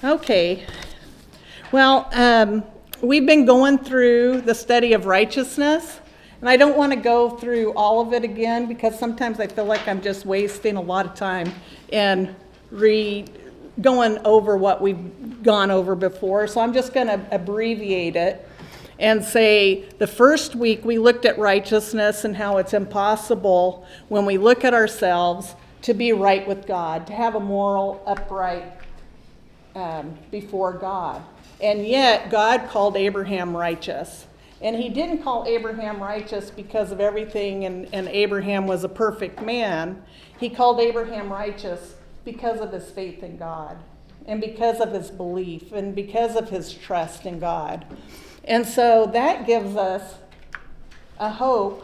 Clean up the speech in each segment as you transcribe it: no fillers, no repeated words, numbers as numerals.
Okay. Well, we've been going through the study of righteousness, and I don't want to go through all of it again because sometimes I feel like I'm just wasting a lot of time in going over what we've gone over before. So I'm just going to abbreviate it and say the first week we looked at righteousness and how it's impossible when we look at ourselves to be right with God, to have a moral, upright before God. And yet God called Abraham righteous. And he didn't call Abraham righteous because of everything and Abraham was a perfect man. He called Abraham righteous because of his faith in God and because of his belief and because of his trust in God. And so that gives us a hope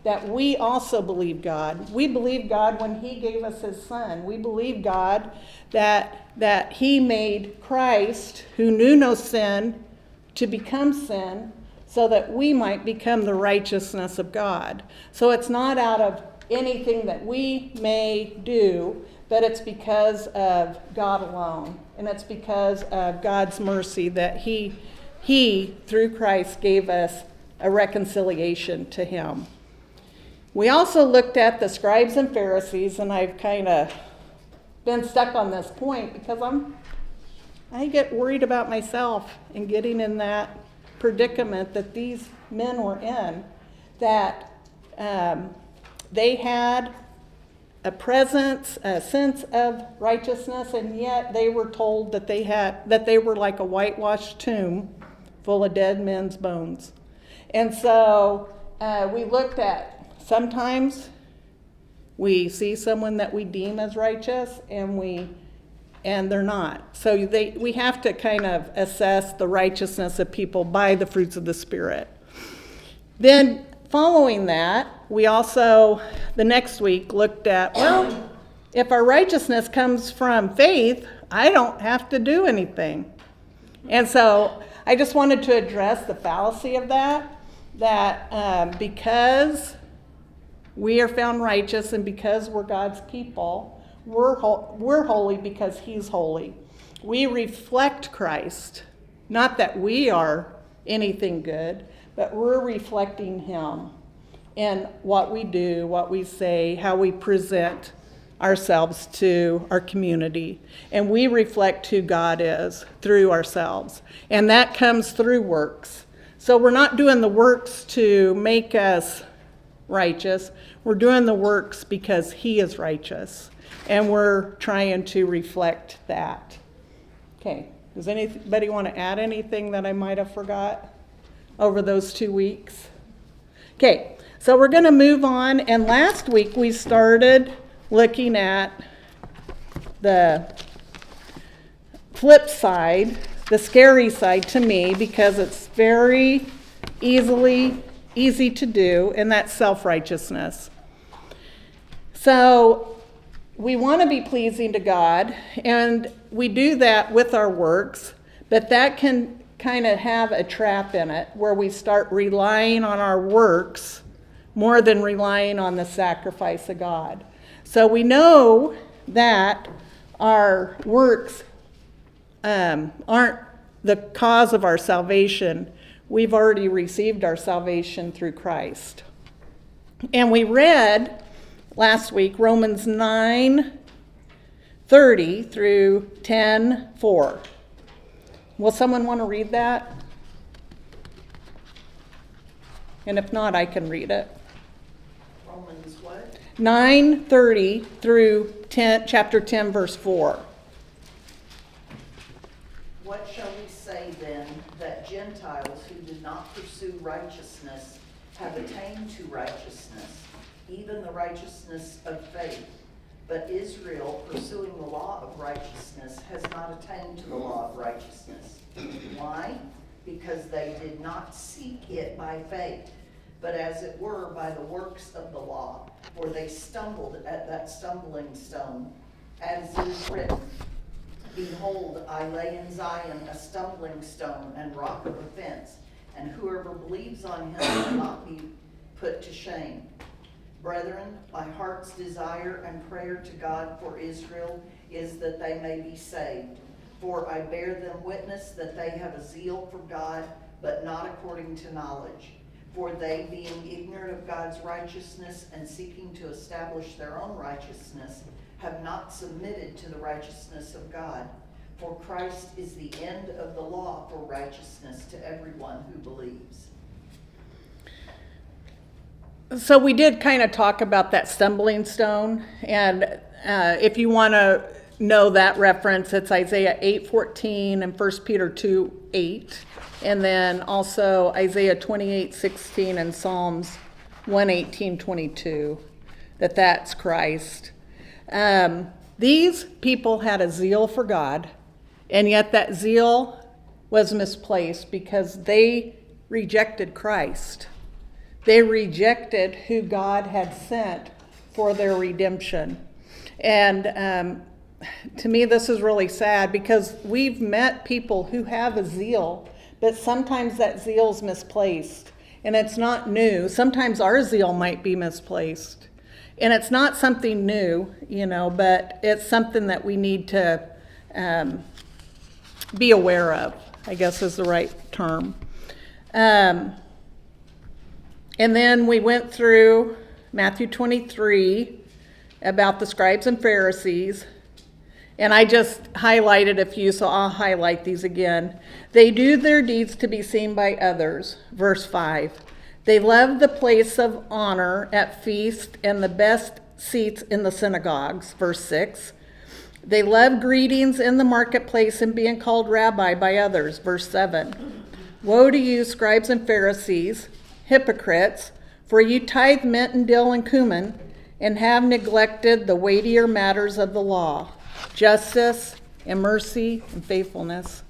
that we also believe God. We believe God when he gave us his son. We believe God that he made Christ, who knew no sin, to become sin so that we might become the righteousness of God. So it's not out of anything that we may do, but it's because of God alone. And it's because of God's mercy that he through Christ, gave us a reconciliation to him. We also looked at the scribes and Pharisees, and I've kind of been stuck on this point because I get worried about myself and getting in that predicament that these men were in, that they had a presence, a sense of righteousness, and yet they were told that they were like a whitewashed tomb full of dead men's bones. And so we looked at sometimes we see someone that we deem as righteous and they're not. So we have to kind of assess the righteousness of people by the fruits of the Spirit. Then following that, we also, the next week, looked at, well, if our righteousness comes from faith, I don't have to do anything. And so I just wanted to address the fallacy of that because we are found righteous and because we're God's people, we're holy because he's holy. We reflect Christ. Not that we are anything good, but we're reflecting him in what we do, what we say, how we present ourselves to our community. And we reflect who God is through ourselves. And that comes through works. So we're not doing the works to make us righteous. We're doing the works because he is righteous. And we're trying to reflect that. Okay, does anybody want to add anything that I might have forgot over those 2 weeks? Okay, so we're going to move on. And last week we started looking at the flip side, the scary side to me, because it's very easy to do, and that's self-righteousness. So we want to be pleasing to God, and we do that with our works, but that can kind of have a trap in it where we start relying on our works more than relying on the sacrifice of God. So we know that our works aren't the cause of our salvation. We've already received our salvation through Christ. And we read last week Romans 9:30 through 10:4. Will someone want to read that? And if not, I can read it. Romans what? 9:30 through chapter 10, verse 4. What shall we say then, that Gentiles who did not pursue righteousness have attained to righteousness, even the righteousness of faith? But Israel, pursuing the law of righteousness, has not attained to the law of righteousness. Why? Because they did not seek it by faith, but as it were by the works of the law, for they stumbled at that stumbling stone. As it is written, behold, I lay in Zion a stumbling stone and rock of offense, and whoever believes on him will not be put to shame. Brethren, my heart's desire and prayer to God for Israel is that they may be saved. For I bear them witness that they have a zeal for God, but not according to knowledge. For they, being ignorant of God's righteousness and seeking to establish their own righteousness, have not submitted to the righteousness of God. For Christ is the end of the law for righteousness to everyone who believes. So we did kind of talk about that stumbling stone, and if you want to know that reference, it's Isaiah 8:14 and 1 Peter 2:8, and then also Isaiah 28:16 and Psalms 118:22, that's Christ. These people had a zeal for God, and yet that zeal was misplaced because they rejected Christ. They rejected who God had sent for their redemption. And to me, this is really sad because we've met people who have a zeal, but sometimes that zeal's misplaced and it's not new. Sometimes our zeal might be misplaced. And it's not something new, but it's something that we need to be aware of, I guess is the right term. And then we went through Matthew 23 about the scribes and Pharisees. And I just highlighted a few, so I'll highlight these again. They do their deeds to be seen by others, verse 5. They love the place of honor at feast and the best seats in the synagogues, verse 6. They love greetings in the marketplace and being called rabbi by others, verse 7. Woe to you, scribes and Pharisees, hypocrites, for you tithe mint and dill and cumin, and have neglected the weightier matters of the law, justice and mercy and faithfulness.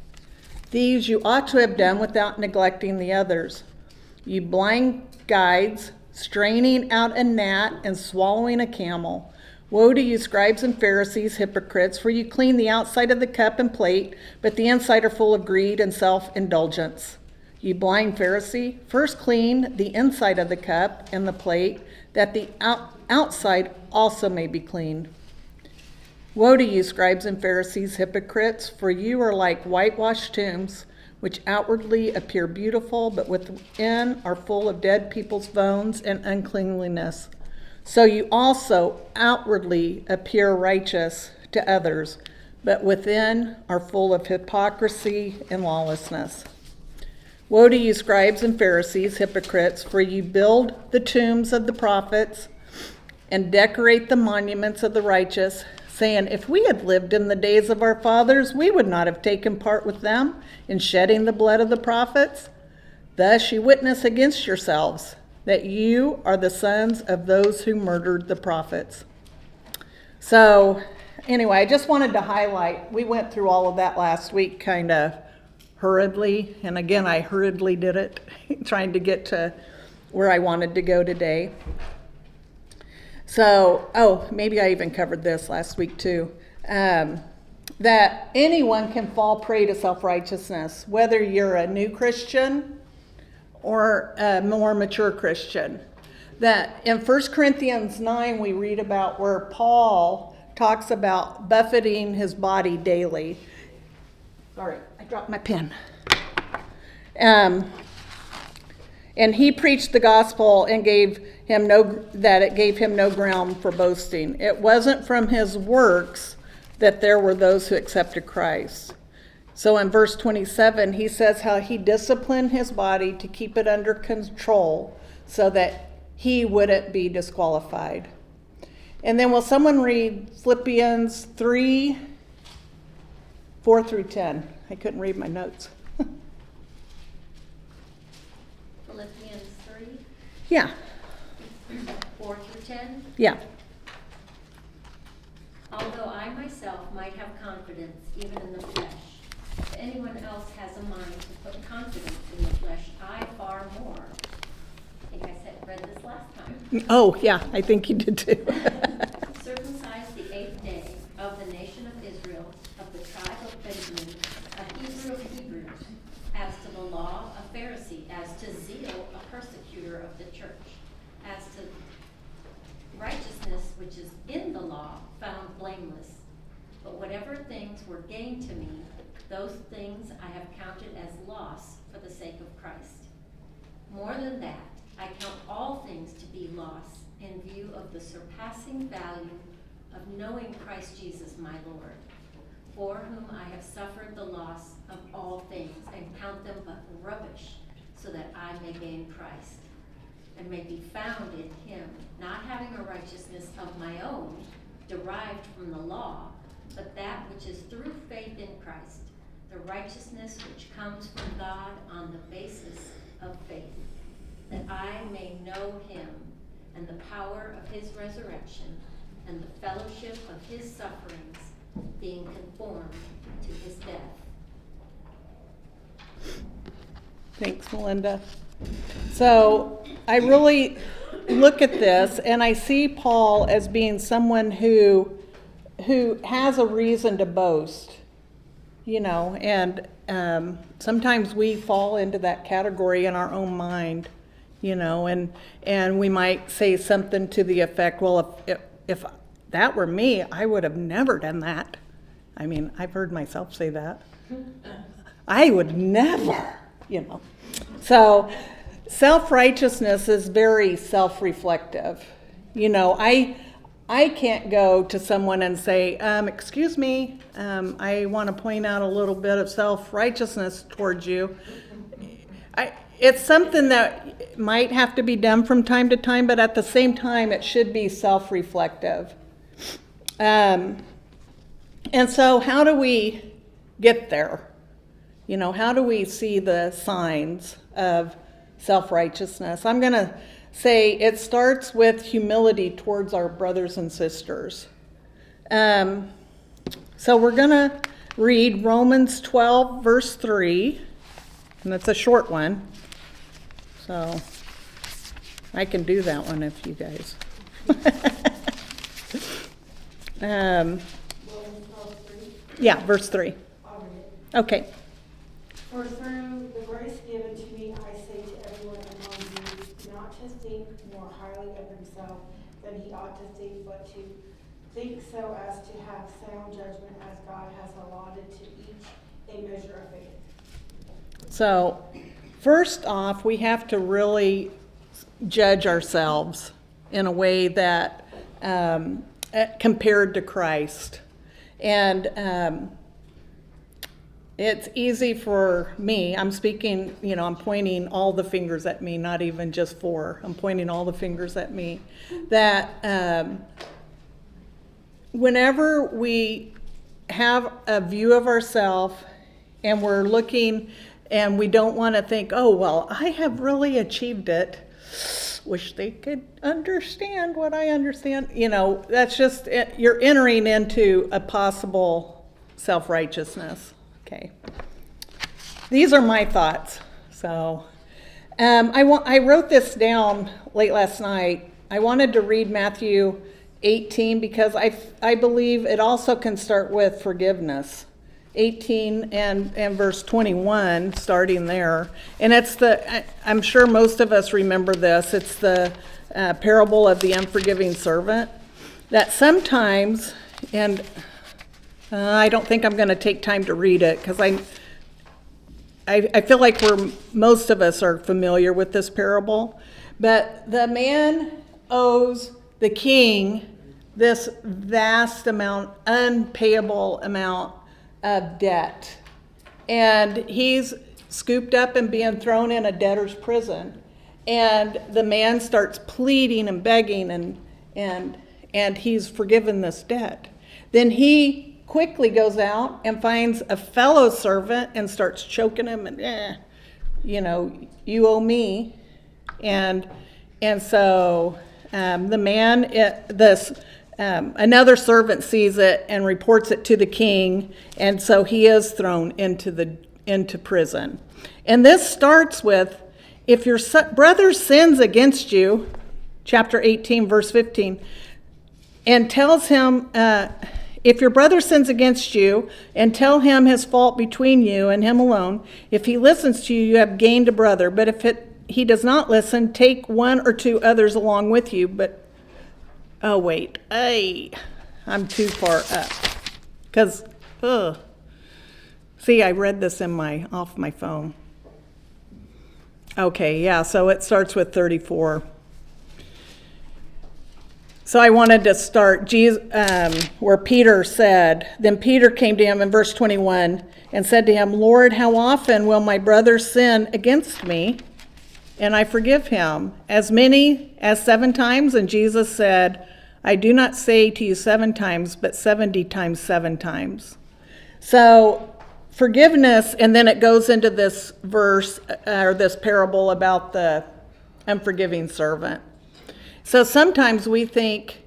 These you ought to have done without neglecting the others. You blind guides, straining out a gnat and swallowing a camel. Woe to you, scribes and Pharisees, hypocrites, for you clean the outside of the cup and plate, but the inside are full of greed and self-indulgence. You blind Pharisee, first clean the inside of the cup and the plate, that the outside also may be cleaned. Woe to you, scribes and Pharisees, hypocrites, for you are like whitewashed tombs, which outwardly appear beautiful, but within are full of dead people's bones and uncleanliness. So you also outwardly appear righteous to others, but within are full of hypocrisy and lawlessness. Woe to you, scribes and Pharisees, hypocrites, for you build the tombs of the prophets and decorate the monuments of the righteous, saying, if we had lived in the days of our fathers, we would not have taken part with them in shedding the blood of the prophets. Thus you witness against yourselves that you are the sons of those who murdered the prophets. So anyway, I just wanted to highlight, we went through all of that last week kind of hurriedly, and again, I hurriedly did it, trying to get to where I wanted to go today. So, maybe I even covered this last week too, that anyone can fall prey to self-righteousness, whether you're a new Christian or a more mature Christian. That in 1 Corinthians 9, we read about where Paul talks about buffeting his body daily. Sorry, I dropped my pen. And he preached the gospel and gave him it gave him no ground for boasting. It wasn't from his works that there were those who accepted Christ. So in verse 27, he says how he disciplined his body to keep it under control so that he wouldn't be disqualified. And then will someone read Philippians 3, 4 through 10? I couldn't read my notes. Philippians 3, Yeah, 4 through 10. yeah. Although I myself might have confidence even in the flesh, if anyone else has a mind to put confidence in the flesh, I far more. I think I read this last time. Oh, yeah, I think you did too. Circumcised the 8th day of the nation of Israel, of the tribe of Benjamin, a Hebrew of Hebrews, as to the law, a Pharisee, as to zeal, a persecutor of the church, as to righteousness which is in the law, found blameless. But whatever things were gained to me, those things I have counted as loss for the sake of Christ. More than that, I count all things to be loss in view of the surpassing value of knowing Christ Jesus my Lord, for whom I have suffered the loss of all things and count them but rubbish, so that I may gain Christ and may be found in him, not having a righteousness of my own derived from the law, but that which is through faith in Christ, the righteousness which comes from God on the basis of faith, that I may know him and the power of his resurrection and the fellowship of his sufferings, being conformed to his death. Thanks, Melinda. So I really look at this and I see Paul as being someone who has a reason to boast, and sometimes we fall into that category in our own mind, and we might say something to the effect, well, if that were me, I would have never done that. I mean, I've heard myself say that. I would never, So self-righteousness is very self-reflective. I can't go to someone and say, excuse me, I want to point out a little bit of self-righteousness towards you. It's something that might have to be done from time to time, but at the same time, it should be self-reflective. And so how do we get there? How do we see the signs of self-righteousness? I'm going to say it starts with humility towards our brothers and sisters. So we're going to read Romans 12, verse 3, and it's a short one. So I can do that one if you guys. Yeah, verse 3. Okay. For through the grace given to me, I say to everyone among you, not to think more highly of himself than he ought to think, but to think so as to have sound judgment, as God has allotted to each a measure of faith. So, first off, we have to really judge ourselves in a way that compared to Christ. And it's easy for me, I'm speaking, I'm pointing all the fingers at me, not even just four. I'm pointing all the fingers at me. That whenever we have a view of ourselves and we're looking and we don't want to think, oh, well, I have really achieved it. Wish they could understand what I understand. That's just, you're entering into a possible self-righteousness. Okay. These are my thoughts. So I wrote this down late last night. I wanted to read Matthew 18 because I believe it also can start with forgiveness. 18 and verse 21, starting there. And it's I'm sure most of us remember this. It's the parable of the unforgiving servant. That sometimes, and I don't think I'm going to take time to read it because I feel like most of us are familiar with this parable. But the man owes the king this vast amount, unpayable amount of debt. And he's scooped up and being thrown in a debtor's prison. And the man starts pleading and begging and he's forgiven this debt. Then he quickly goes out and finds a fellow servant and starts choking him and, you owe me. And so the man, another servant sees it and reports it to the king, and so he is thrown into prison. And this starts with, if your brother sins against you, chapter 18, verse 15, and tells him, if your brother sins against you, and tell him his fault between you and him alone, if he listens to you, you have gained a brother. But if he does not listen, take one or two others along with you. But oh, wait, I'm too far up. Because, See, I read this off my phone. Okay, yeah, so it starts with 34. So I wanted to start where Peter said, then Peter came to him in verse 21 and said to him, Lord, how often will my brother sin against me and I forgive him? As many as 7 times? And Jesus said, I do not say to you 7 times, but 70 times 7 times. So forgiveness, and then it goes into this verse or this parable about the unforgiving servant. So sometimes we think,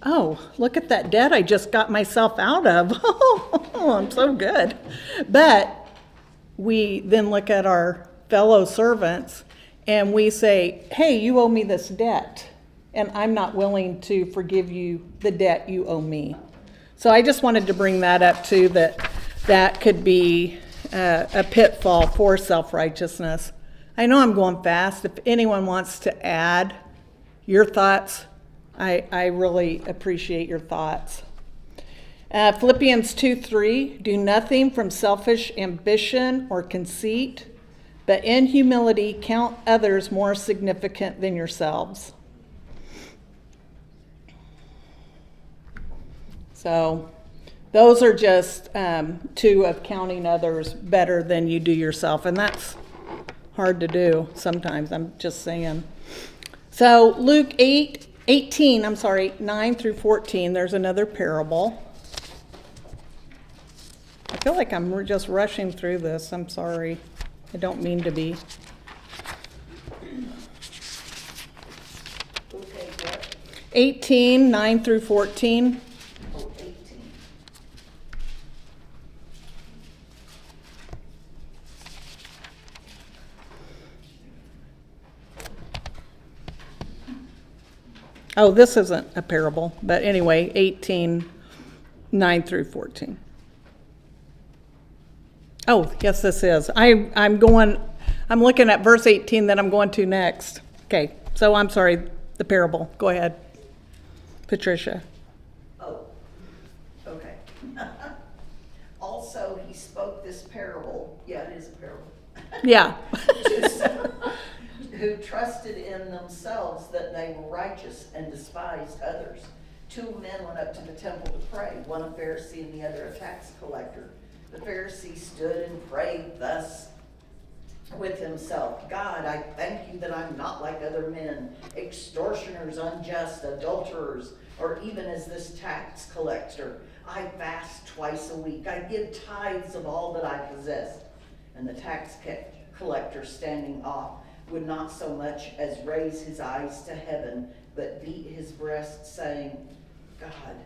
oh, look at that debt I just got myself out of. Oh, I'm so good. But we then look at our fellow servants and we say, hey, you owe me this debt, and I'm not willing to forgive you the debt you owe me. So I just wanted to bring that up too, that could be a pitfall for self-righteousness. I know I'm going fast. If anyone wants to add your thoughts, I really appreciate your thoughts. Philippians 2:3, do nothing from selfish ambition or conceit, but in humility count others more significant than yourselves. So those are just 2 of counting others better than you do yourself, and that's hard to do sometimes, I'm just saying. So Luke 9 through 14, there's another parable. I feel like I'm just rushing through this. I'm sorry. I don't mean to be. Okay, what? 18, 9 through 14. Oh, 18. Oh, this isn't a parable, but anyway, 18, 9 through 14. Oh, yes, this is. I'm looking at verse 18 that I'm going to next. Okay, so I'm sorry, the parable. Go ahead, Patricia. Oh, okay. Also, he spoke this parable, yeah, it is a parable, Yeah. to some who trusted in themselves that they were righteous and despised others. 2 men went up to the temple to pray, one a Pharisee and the other a tax collector. The Pharisee stood and prayed thus with himself, God, I thank you that I'm not like other men, extortioners, unjust, adulterers, or even as this tax collector. I fast twice a week. I give tithes of all that I possess. And the tax collector, standing off, would not so much as raise his eyes to heaven, but beat his breast, saying, God,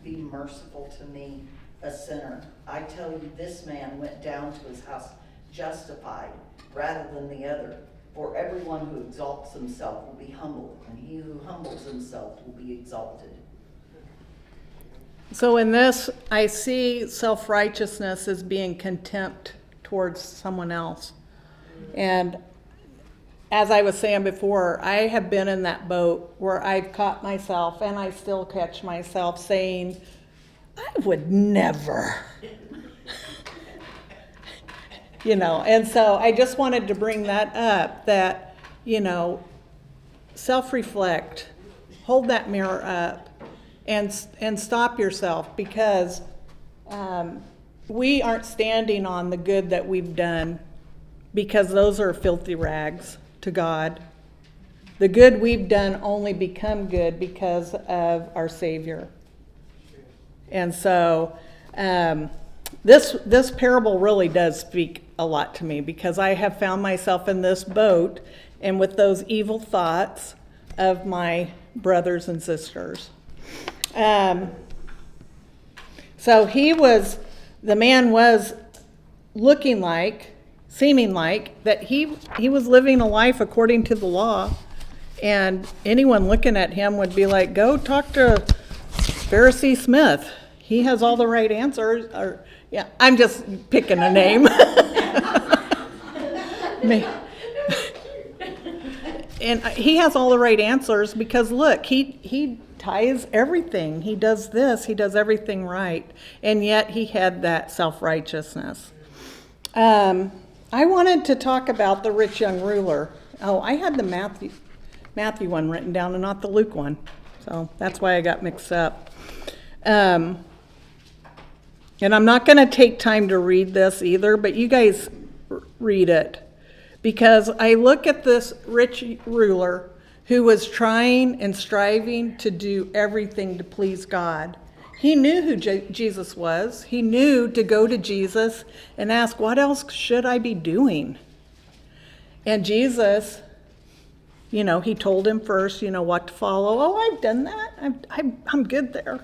be merciful to me, a sinner. I tell you, this man went down to his house justified rather than the other. For everyone who exalts himself will be humbled, and he who humbles himself will be exalted. So in this, I see self-righteousness as being contempt towards someone else. And as I was saying before, I have been in that boat where I've caught myself, and I still catch myself saying, I would never. And so I just wanted to bring that up, that, self-reflect, hold that mirror up, and stop yourself, because we aren't standing on the good that we've done, because those are filthy rags to God. The good we've done only become good because of our Savior. And so this parable really does speak a lot to me, because I have found myself in this boat and with those evil thoughts of my brothers and sisters. So the man was looking like, seeming like, that he was living a life according to the law, and anyone looking at him would be like, go talk to Pharisee Smith. He has all the right answers. Or, yeah, I'm just picking a name. And he has all the right answers, because look, he tithes everything. He does this, he does everything right. And yet he had that self-righteousness. I wanted to talk about the rich young ruler. Oh, I had the Matthew one written down and not the Luke one. So that's why I got mixed up. And I'm not going to take time to read this either, but you guys read it. Because I look at this rich ruler who was trying and striving to do everything to please God. He knew who Jesus was. He knew to go to Jesus and ask, what else should I be doing? And Jesus, he told him first, what to follow. Oh, I've done that. I'm good there.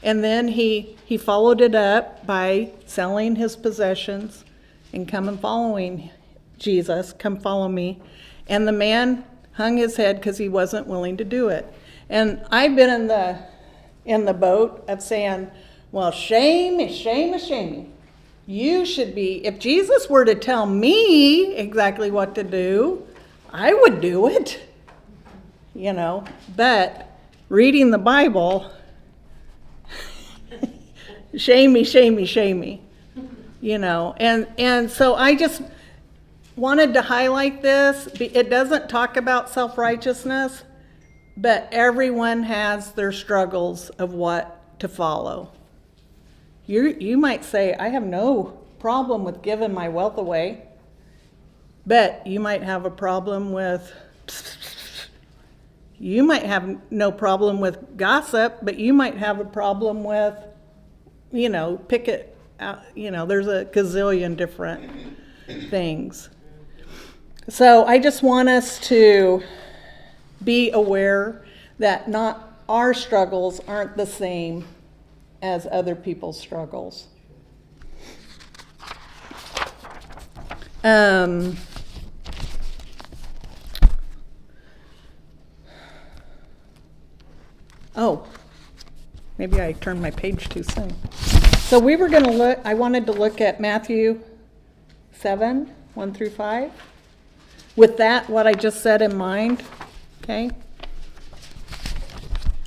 And then he followed it up by selling his possessions and come and following Jesus. Come follow me. And the man hung his head because he wasn't willing to do it. And I've been in the boat of saying, well, shame. You should be, if Jesus were to tell me exactly what to do, I would do it. But reading the Bible, shame me. And so I just wanted to highlight this. It doesn't talk about self-righteousness, but everyone has their struggles of what to follow. You might say, I have no problem with giving my wealth away, but you might have a problem with, you might have no problem with gossip, but you might have a problem with, pick it out, there's a gazillion different things. So I just want us to be aware that not our struggles aren't the same as other people's struggles. Oh, maybe I turned my page too soon. So I wanted to look at Matthew 7, 1 through 5. With that, what I just said in mind, okay?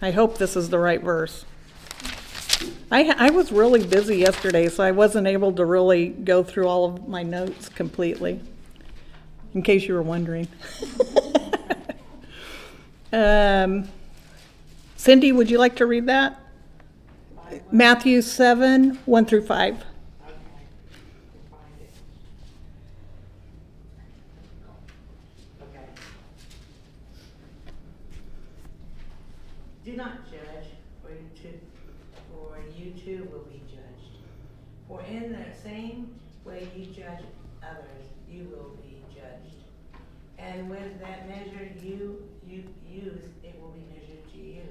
I hope this is the right verse. I was really busy yesterday, so I wasn't able to really go through all of my notes completely, in case you were wondering. Cindy, would you like to read that? Matthew 7, 1 through 5. Do not judge, or you too will be judged. For in the same way you judge others, you will be judged. And with that measure you use, it will be measured to you.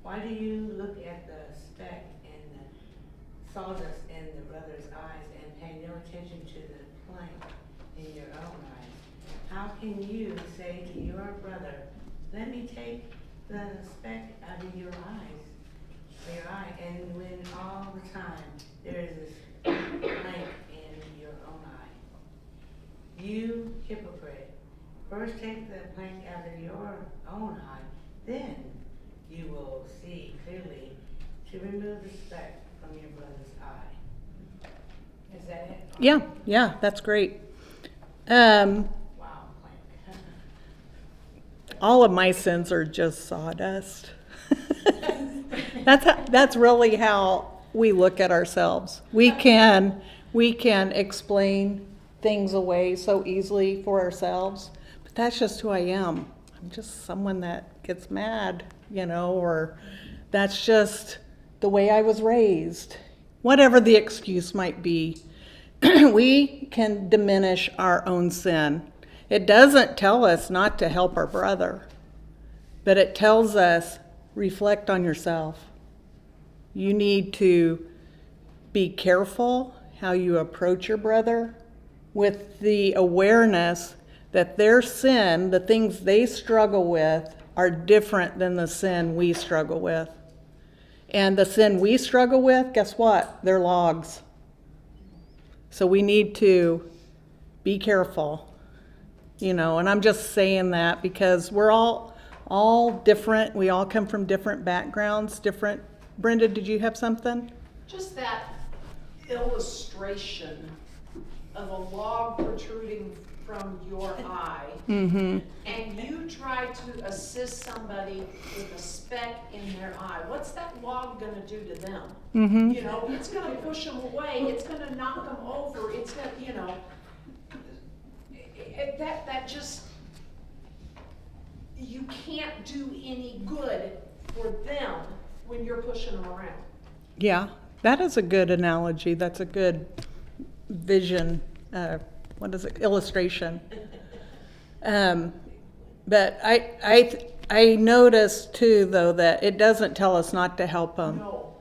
Why do you look at the speck and the sawdust in the brother's eyes and pay no attention to the plank in your own eyes? How can you say to your brother, let me take the speck out of your eye, and when all the time there is this plank in your own eye? You hypocrite, first take the plank out of your own eye, then you will see clearly to remove the speck from your brother's eye. Is that it? Yeah, that's great. Wow, plank. All of my sins are just sawdust. That's really how we look at ourselves. We can explain things away so easily for ourselves, but that's just who I am. I'm just someone that gets mad, or that's just the way I was raised. Whatever the excuse might be, we can diminish our own sin. It doesn't tell us not to help our brother, but it tells us, reflect on yourself. You need to be careful how you approach your brother with the awareness that their sin, the things they struggle with, are different than the sin we struggle with. And the sin we struggle with, guess what? They're logs. So we need to be careful. And I'm just saying that because we're all different. We all come from different backgrounds, different. Brenda, did you have something? Just that illustration of a log protruding from your eye, Mm-hmm. and you try to assist somebody with a speck in their eye, what's that log gonna do to them? Mm-hmm. You know, it's gonna push them away, it's gonna knock them over, it's gonna, you know, that just, you can't do any good for them when you're pushing them around. Yeah, that is a good analogy. That's a good vision, illustration. But I noticed too, though, that it doesn't tell us not to help them. No,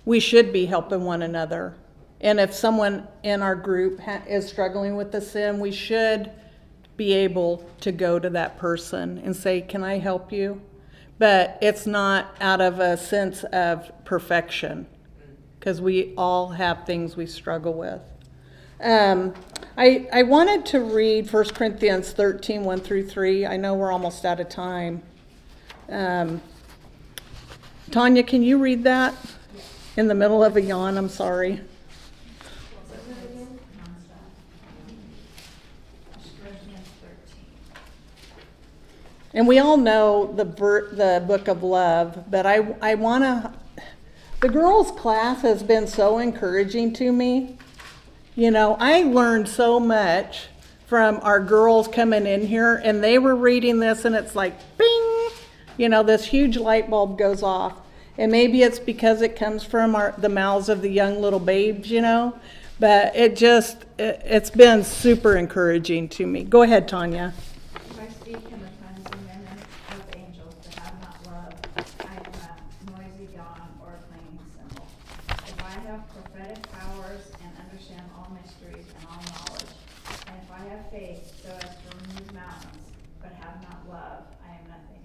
We should be helping one another. And if someone in our group is struggling with the sin, we should be able to go to that person and say, can I help you? But it's not out of a sense of perfection, because we all have things we struggle with. I wanted to read 1 Corinthians 13, 1 through 3. I know we're almost out of time. Tanya, can you read that? In the middle of a yawn, I'm sorry. And we all know the book of love, but I want to, the girls' class has been so encouraging to me. You know, I learned so much from our girls coming in here, and they were reading this, and it's like, bing, you know, this huge light bulb goes off. And maybe it's because it comes from the mouths of the young little babes, you know, but it's been super encouraging to me. Go ahead, Tanya. If I speak in the tongues and mimic of angels, but have not love, I am a noisy gong or a clanging cymbal. If I have prophetic powers and understand all mysteries and all knowledge, and if I have faith so as to remove mountains, but have not love, I am nothing.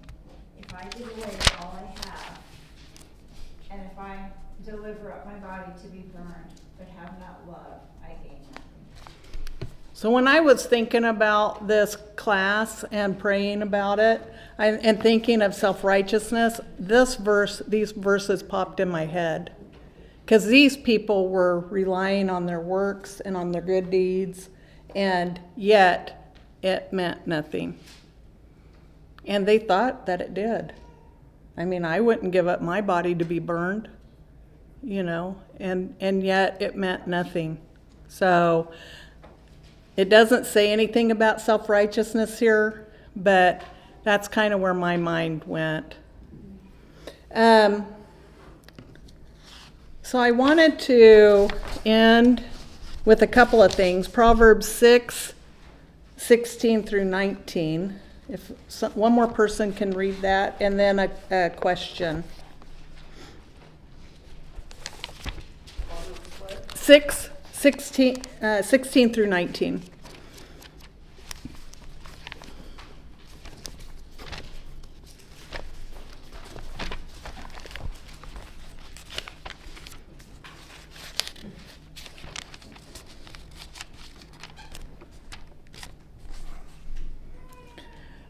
If I give away all I have, and if I deliver up my body to be burned, but have not love, I gain nothing. So when I was thinking about this class and praying about it, and thinking of self-righteousness, these verses popped in my head. Because these people were relying on their works and on their good deeds, and yet it meant nothing. And they thought that it did. I mean, I wouldn't give up my body to be burned, you know, and yet it meant nothing. So it doesn't say anything about self-righteousness here, but that's kind of where my mind went. So I wanted to end with a couple of things. Proverbs 6, 16 through 19. If one more person can read that, and then a question. 16 through 19.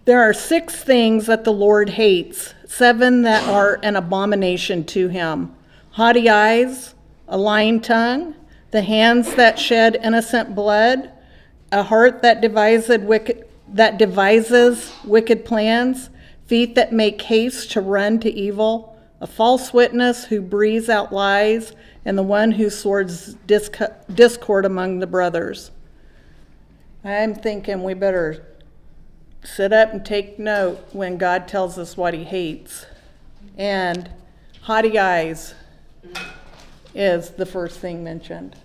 There are 6 things that the Lord hates, 7 that are an abomination to him: haughty eyes, a lying tongue, the hands that shed innocent blood, a heart that devises wicked plans, feet that make haste to run to evil, a false witness who breathes out lies, and the one who sows discord among the brothers. I'm thinking we better sit up and take note when God tells us what he hates. And haughty eyes is the first thing mentioned.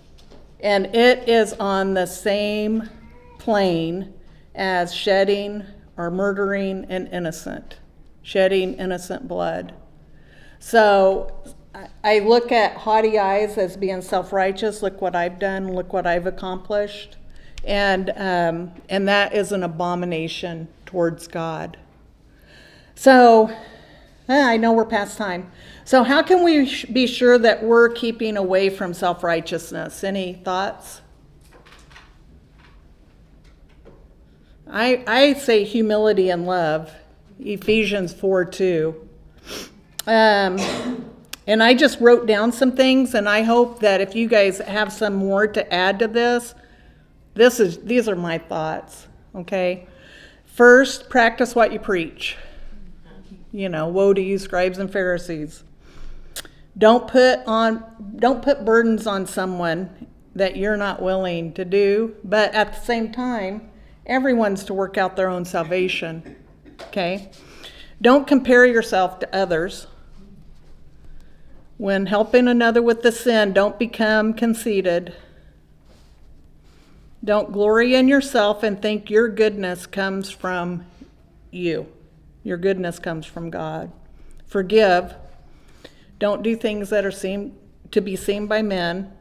And it is on the same plane as shedding or murdering an innocent, shedding innocent blood. So I look at haughty eyes as being self-righteous. Look what I've done, look what I've accomplished. And that is an abomination towards God. So, I know we're past time. So how can we be sure that we're keeping away from self-righteousness? Any thoughts? I say humility and love, Ephesians 4:2. And I just wrote down some things, and I hope that if you guys have some more to add to this, these are my thoughts, okay? First, practice what you preach. Woe to you, scribes and Pharisees. Don't put burdens on someone that you're not willing to do, but at the same time, everyone's to work out their own salvation, okay? Don't compare yourself to others. When helping another with the sin, don't become conceited. Don't glory in yourself and think your goodness comes from you. Your goodness comes from God. Forgive. Don't do things that are to be seen by men.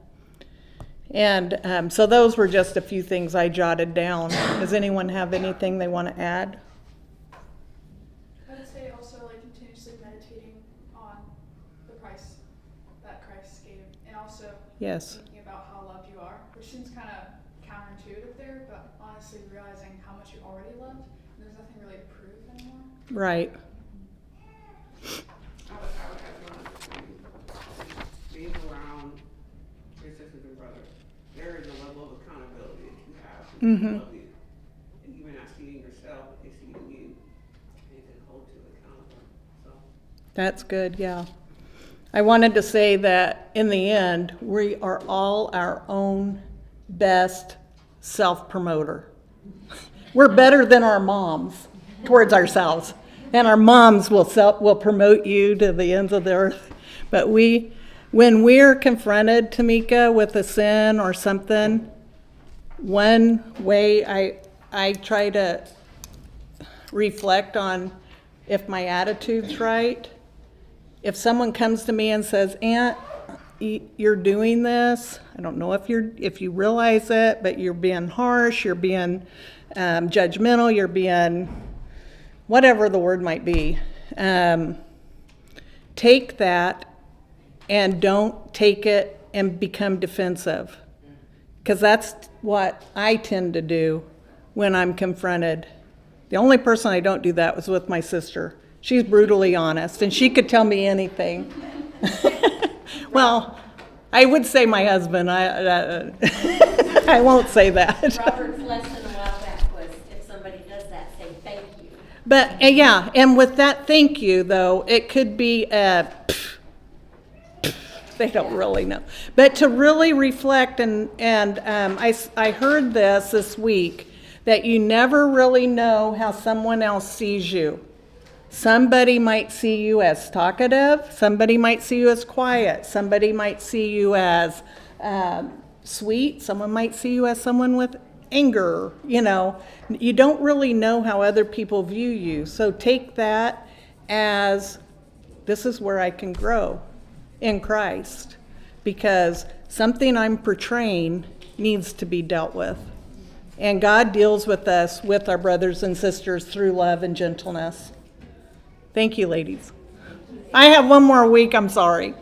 And so those were just a few things I jotted down. Does anyone have anything they want to add? I would say also like continuously meditating on the price that Christ gave, and also Yes. thinking about how loved you are, which seems kind of counterintuitive there, but honestly realizing how much you already loved, and there's nothing really to prove anymore. Right. I would have being around your sisters and brothers. There is a level of accountability that you have. Mhm. Love you. And even not seeing yourself, but they see in you. They can hold you accountable. So That's good, yeah. I wanted to say that in the end, we are all our own best self-promoter. We're better than our moms towards ourselves. And our moms will promote you to the ends of the earth. But when we're confronted, Tamika, with a sin or something, one way I try to reflect on if my attitude's right. If someone comes to me and says, Aunt, you're doing this, I don't know if you realize it, but you're being harsh, you're being judgmental, you're being whatever the word might be. Take that and don't take it and become defensive. Because that's what I tend to do when I'm confronted. The only person I don't do that was with my sister. She's brutally honest, and she could tell me anything. Well, I would say my husband. I won't say that. Robert's lesson a while back was if somebody does that, say thank you. But yeah, and with that thank you, though, it could be a they don't really know. But to really reflect, and I heard this week, that you never really know how someone else sees you. Somebody might see you as talkative, somebody might see you as quiet, somebody might see you as sweet, someone might see you as someone with anger, You don't really know how other people view you. So take that as, this is where I can grow in Christ, because something I'm portraying needs to be dealt with. And God deals with us, with our brothers and sisters, through love and gentleness. Thank you, ladies. I have one more week, I'm sorry.